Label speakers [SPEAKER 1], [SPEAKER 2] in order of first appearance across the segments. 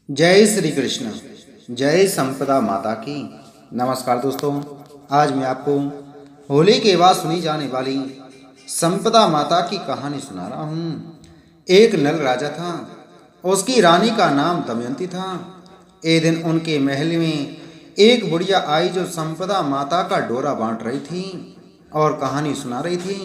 [SPEAKER 1] जय श्री कृष्ण। जय संपदा माता की। नमस्कार दोस्तों, आज मैं आपको होली के बाद सुनी जाने वाली संपदा माता की कहानी सुना रहा हूँ। एक नल राजा था, उसकी रानी का नाम दमयंती था। एक दिन उनके महल में एक बुढ़िया आई जो संपदा माता का डोरा बांट रही थी और कहानी सुना रही थी।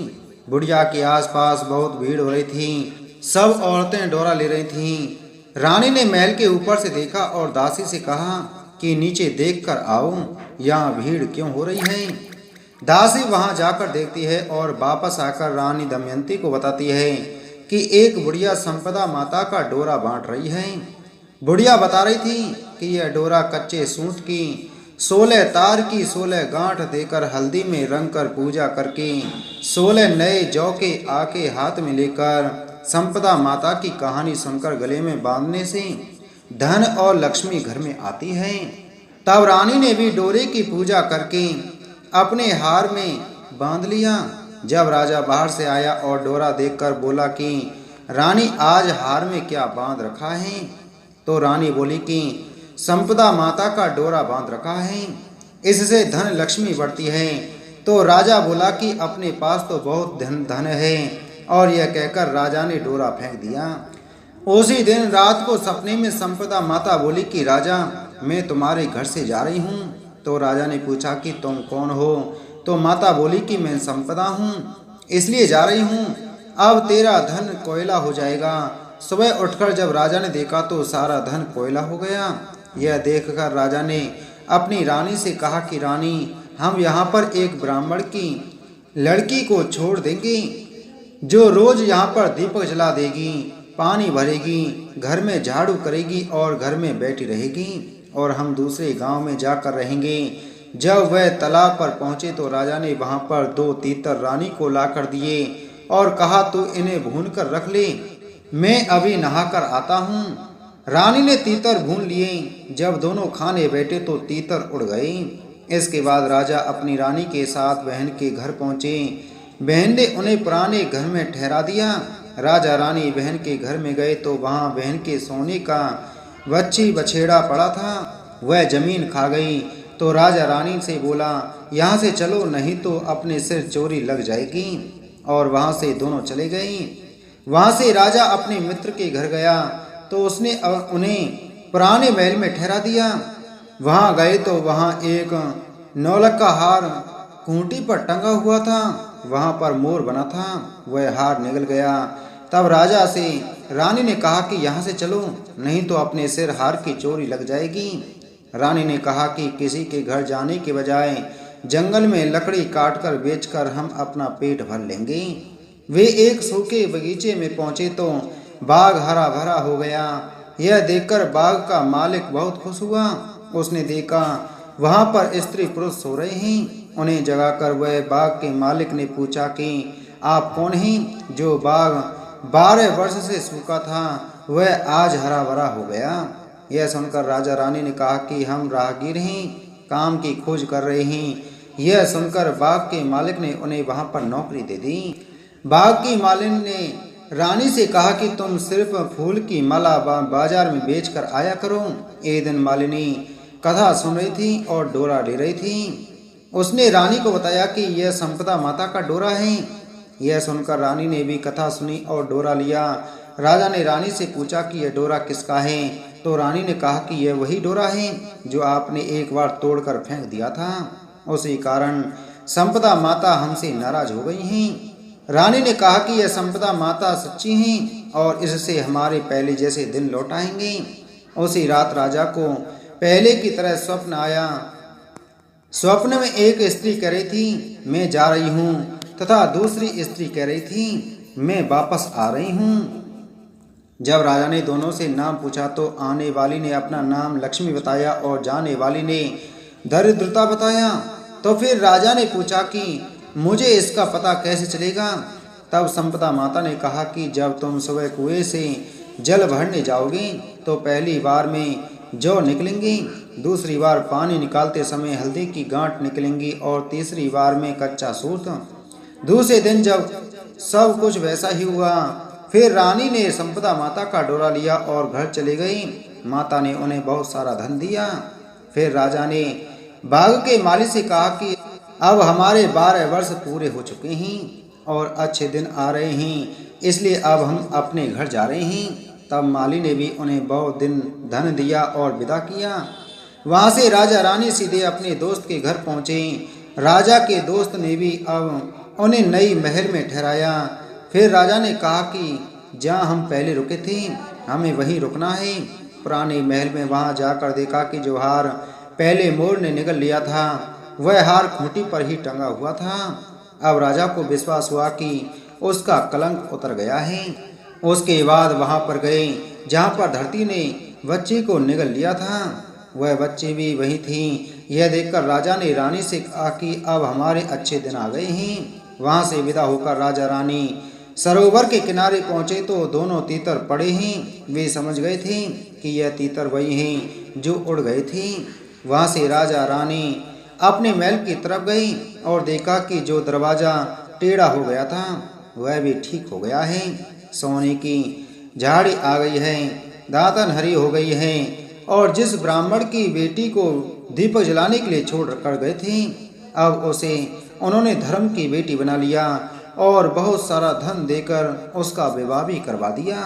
[SPEAKER 1] बुढ़िया के आसपास बहुत भीड़ हो रही थी, सब औरतें डोरा ले रही थीं। रानी ने महल के ऊपर से देखा और दासी से कहा कि नीचे देखकर आओ, यहाँ भीड़ क्यों हो रही है। दासी वहां जाकर देखती है और वापस आकर रानी दमयंती को बताती है कि एक बुढ़िया संपदा माता का डोरा बांट रही है। बुढ़िया बता रही थी कि यह डोरा कच्चे सूत की 16 तार की 16 गांठ देकर हल्दी में रंग कर पूजा करके 16 नए जौ के आके हाथ में लेकर संपदा माता की कहानी सुनकर गले में बांधने से धन और लक्ष्मी घर में आती है। तब रानी ने भी डोरे की पूजा करके अपने हार में बांध लिया। जब राजा बाहर से आया और डोरा देखकर बोला कि रानी, आज हार में क्या बांध रखा है? तो रानी बोली कि संपदा माता का डोरा बांध रखा है, इससे धन लक्ष्मी बढ़ती है। तो राजा बोला कि अपने पास तो बहुत धन है, और यह कहकर राजा ने डोरा फेंक दिया। उसी दिन रात को सपने में संपदा माता बोली कि राजा, मैं तुम्हारे घर से जा रही हूँ। तो राजा ने पूछा कि तुम कौन हो? तो माता बोली कि मैं संपदा हूँ, इसलिए जा रही हूँ। अब तेरा धन कोयला हो जाएगा। सुबह उठकर जब राजा ने देखा तो सारा धन कोयला हो गया। यह देखकर राजा ने अपनी रानी से कहा कि रानी, हम यहाँ पर एक ब्राह्मण की लड़की को छोड़ देंगे जो रोज यहाँ पर दीपक जला देगी, पानी भरेगी, घर में झाड़ू करेगी और घर में बैठी रहेगी, और हम दूसरे गांव में जाकर रहेंगे। जब वह तालाब पर पहुंचे तो राजा ने वहां पर 2 तीतर रानी को लाकर दिए और कहा, तू इन्हें भून कर रख ले, मैं अभी नहाकर आता हूँ। रानी ने तीतर भून लिए। जब दोनों खाने बैठे तो तीतर उड़ गए। इसके बाद राजा अपनी रानी के साथ बहन के घर पहुंचे। बहन ने उन्हें पुराने घर में ठहरा दिया। राजा रानी बहन के घर में गए तो वहां बहन के सोने का बच्ची बछेड़ा पड़ा था, वह जमीन खा गई। तो राजा रानी से बोला, यहाँ से चलो, नहीं तो अपने सिर चोरी लग जाएगी। और वहां से दोनों चले गए। वहां से राजा अपने मित्र के घर गया तो उसने उन्हें पुराने महल में ठहरा दिया। वहां गए तो वहां एक नौलख का हार खूंटी पर टंगा हुआ था, वहां पर मोर बना था, वह हार निगल गया। तब राजा से रानी ने कहा कि यहाँ से चलो, नहीं तो अपने सिर हार की चोरी लग जाएगी। रानी ने कहा कि किसी के घर जाने के बजाय जंगल में लकड़ी काटकर बेचकर हम अपना पेट भर लेंगे। वे एक सूखे बगीचे में पहुंचे तो बाग हरा भरा हो गया। यह देखकर बाग का मालिक बहुत खुश हुआ। उसने देखा वहां पर स्त्री पुरुष सो रहे हैं। उन्हें जगाकर वह बाग के मालिक ने पूछा कि आप कौन हैं? जो बाग 12 वर्ष से सूखा था वह आज हरा भरा हो गया। यह सुनकर राजा रानी ने कहा कि हम राहगीर हैं, काम की खोज कर रहे हैं। यह सुनकर बाग के मालिक ने उन्हें वहां पर नौकरी दे दी। बाग की मालिन ने रानी से कहा कि तुम सिर्फ फूल की माला बाजार में बेचकर आया करो। एक दिन मालिनी कथा सुन रही थी और डोरा ले रही थी। उसने रानी को बताया कि यह संपदा माता का डोरा है। यह सुनकर रानी ने भी कथा सुनी और डोरा लिया। राजा ने रानी से पूछा कि यह डोरा किसका है? तो रानी ने कहा कि यह वही डोरा है जो आपने एक बार तोड़कर फेंक दिया था, उसी कारण संपदा माता हमसे नाराज हो गई हैं। रानी ने कहा कि यह संपदा माता सच्ची हैं और इससे हमारे पहले जैसे दिन लौट आएंगे। उसी रात राजा को पहले की तरह स्वप्न आया। स्वप्न में एक स्त्री कह रही थी, मैं जा रही हूँ, तथा दूसरी स्त्री कह रही थी, मैं वापस आ रही हूँ। जब राजा ने दोनों से नाम पूछा तो आने वाली ने अपना नाम लक्ष्मी बताया और जाने वाली ने दरिद्रता बताया। तो फिर राजा ने पूछा कि मुझे इसका पता कैसे चलेगा? तब संपदा माता ने कहा कि जब तुम सुबह कुएं से जल भरने जाओगे तो पहली बार में जौ निकलेंगी, दूसरी बार पानी निकालते समय हल्दी की गांठ निकलेंगी और तीसरी बार में कच्चा सूत। दूसरे दिन जब सब कुछ वैसा ही हुआ, फिर रानी ने संपदा माता का डोरा लिया और घर चली गई। माता ने उन्हें बहुत सारा धन दिया। फिर राजा ने बाग के माली से कहा कि अब हमारे 12 वर्ष पूरे हो चुके हैं और अच्छे दिन आ रहे हैं, इसलिए अब हम अपने घर जा रहे हैं। तब माली ने भी उन्हें बहुत दिन धन दिया और विदा किया। वहाँ से राजा रानी सीधे अपने दोस्त के घर पहुँचे। राजा के दोस्त ने भी अब उन्हें नई महल में ठहराया। फिर राजा ने कहा कि जहाँ हम पहले रुके थे हमें वहीं रुकना है। पुराने महल में वहाँ जाकर देखा कि जो हार पहले मोर ने निगल लिया था वह हार खूंटी पर ही टंगा हुआ था। अब राजा को विश्वास हुआ कि उसका कलंक उतर गया है। उसके बाद वहाँ पर गए जहाँ पर धरती ने बच्चे को निगल लिया था, वह बच्चे भी वही थी। यह देखकर राजा ने रानी से कहा कि अब हमारे अच्छे दिन आ गए हैं। वहाँ से विदा होकर राजा रानी सरोवर के किनारे पहुँचे तो दोनों तीतर पड़े हैं। वे समझ गए थे कि यह तीतर वही हैं जो उड़ गए थे। वहाँ से राजा रानी अपने महल की तरफ गई और देखा कि जो दरवाज़ा टेढ़ा हो गया था वह भी ठीक हो गया है। सोने की झाड़ी आ गई है, दातन हरी हो गई है और जिस ब्राह्मण की बेटी को दीपक जलाने के लिए छोड़ कर गए थे अब उसे उन्होंने धर्म की बेटी बना लिया और बहुत सारा धन देकर उसका विवाह भी करवा दिया।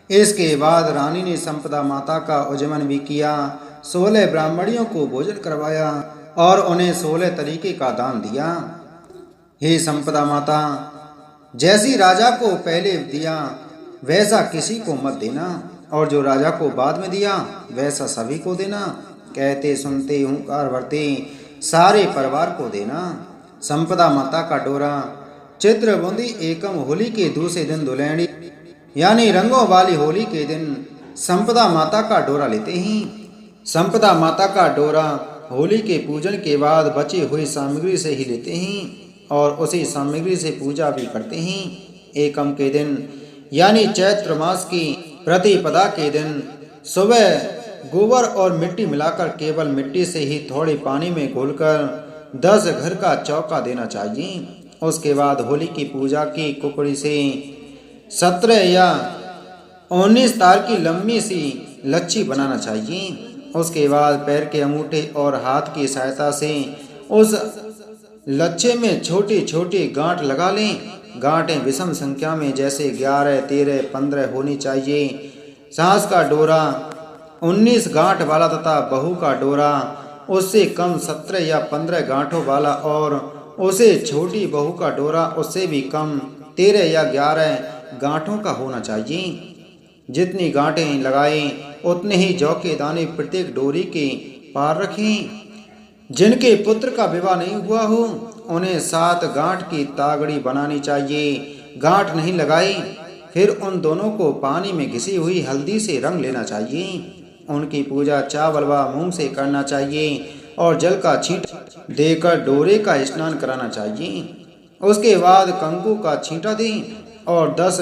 [SPEAKER 1] इसके बाद रानी ने संपदा माता का उज्जमन भी किया, 16 ब्राह्मणियों को भोजन करवाया और उन्हें 16 तरीके का दान दिया। हे संपदा माता, जैसी राजा को पहले दिया वैसा किसी को मत देना और जो राजा को बाद में दिया वैसा सभी को देना। कहते सुनते हुंकार भरते सारे परिवार को देना। संपदा माता का डोरा चित्र बूंदी एकम होली के दूसरे दिन दुलहनी यानी रंगों वाली होली के दिन संपदा माता का डोरा लेते हैं। संपदा माता का डोरा होली के पूजन के बाद बची हुई सामग्री से ही लेते हैं और उसी सामग्री से पूजा भी करते हैं। एकम के दिन यानी चैत्र मास की प्रतिपदा के दिन सुबह गोबर और मिट्टी मिलाकर केवल मिट्टी से ही थोड़े पानी में घोलकर 10 घर का चौका देना चाहिए। उसके बाद होली की पूजा की कुकड़ी से 17 या 19 तार की लंबी सी लच्छी बनाना चाहिए। उसके बाद पैर के अंगूठे और हाथ की सहायता से उस लच्छे में छोटी छोटी गांठ लगा लें। गांठें विषम संख्या में जैसे 11, 13, 15 होनी चाहिए। सास का डोरा 19 गांठ वाला तथा बहू का डोरा उससे कम 17 या 15 गांठों वाला और उसे छोटी बहू का डोरा उससे भी कम 13 या 11 गांठों का होना चाहिए। जितनी गांठें लगाएं उतने ही जौ के दाने प्रत्येक डोरी के पार रखें। जिनके पुत्र का विवाह नहीं हुआ हो उन्हें 7 गांठ की तागड़ी बनानी चाहिए। गांठ नहीं लगाई फिर उन दोनों को पानी में घिसी हुई हल्दी से रंग लेना चाहिए। उनकी पूजा चावल व मूंग से करना चाहिए और जल का छींटा देकर डोरे का स्नान कराना चाहिए। उसके बाद कंकु का छींटा दें और 10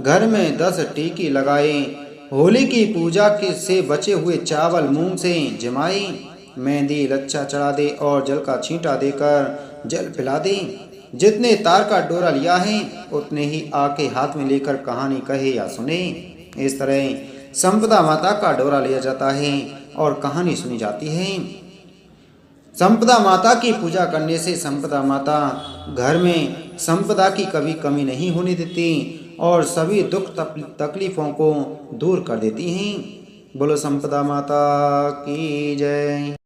[SPEAKER 1] घर में 10 टीकी लगाएं। होली की पूजा के से बचे हुए चावल मूंग से जमाएं। मेहंदी लच्छा चढ़ा दे और जल का छींटा देकर जल पिला दे। जितने तार का डोरा लिया है उतने ही आके हाथ में लेकर कहानी कहे या सुने। इस तरह संपदा माता का डोरा लिया जाता है और कहानी सुनी जाती है। संपदा माता की पूजा करने से संपदा माता घर में संपदा की कभी कमी नहीं होने देती और सभी दुख तकलीफों को दूर कर देती हैं। बोलो संपदा माता की जय।